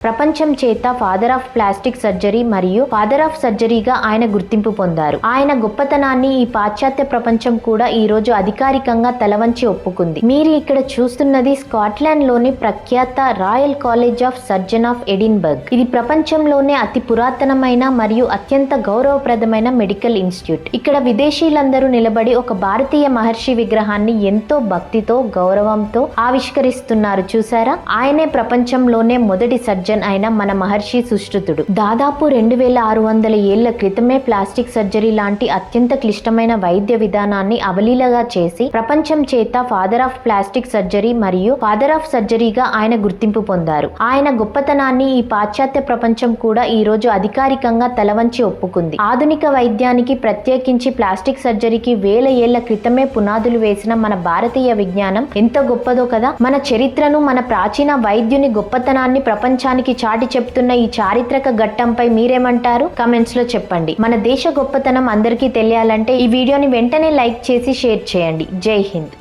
ప్రపంచం చేత father of plastic surgery మరియు ఫాదర్ ఆఫ్ సర్జరీగా ఆయన గుర్తింపు పొందారు. ఆయన గొప్పతనాన్ని ఈ పాశ్చాత్య ప్రపంచం కూడా ఈ రోజు అధికారికంగా తలవంచి ఒప్పుకుంది. మీరు ఇక్కడ చూస్తున్నది స్కాట్లాండ్ లోని ప్రఖ్యాత royal college of surgeon of Edinburgh. ఇది ప్రపంచంలోనే అతి పురాతనమైన మరియు అత్యంత గౌరవప్రదమైన మెడికల్ ఇన్స్టిట్యూట్. ఇక్కడ విదేశీయులందరూ నిలబడి ఒక భారతీయ మహర్షి విగ్రహాన్ని ఎంతో భక్తితో గౌరవంతో ఆవిష్కరిస్తున్నారు. చూసారా? ఆయనే ప్రపంచంలోనే మొదటి సర్జన్ అయిన మన మహర్షి సుశ్రుతుడు. దాదాపు 2600 ఏళ్ల క్రితమే ప్లాస్టిక్ సర్జరీ లాంటి అత్యంత క్లిష్టమైన వైద్య విధానాన్ని అవలీలగా చేసి ప్రపంచం చేత ఫాదర్ ఆఫ్ ప్లాస్టిక్ సర్జరీ మరియు ఫాదర్ ఆఫ్ సర్జరీగా ఆయన గుర్తింపు పొందారు. ఆయన గొప్పతనాన్ని ఈ పాశ్చాత్య ప్రపంచం కూడా ఈ రోజు అధికారికంగా తలవంచి ఒప్పుకుంది. ఆధునిక వైద్యానికి ప్రత్యేకించి ప్లాస్టిక్ సర్జరీకి 1000 ఏళ్ల క్రితమే పునాదులు వేసిన మన భారతీయ విజ్ఞానం ఎంత గొప్పదో కదా. మన చరిత్రను, మన ప్రాచీన వైద్యుని గొప్పతనాన్ని ప్రపంచానికి చాటి చెప్తున్న ఈ చారిత్రక ఘట్టంపై మీరేమంటారు? కమెంట్స్ లో చెప్పండి. మన దేశ గొప్పతనం అందరికీ తెలియాలంటే ఈ వీడియోని వెంటనే లైక్ చేసి షేర్ చేయండి. జై హింద్.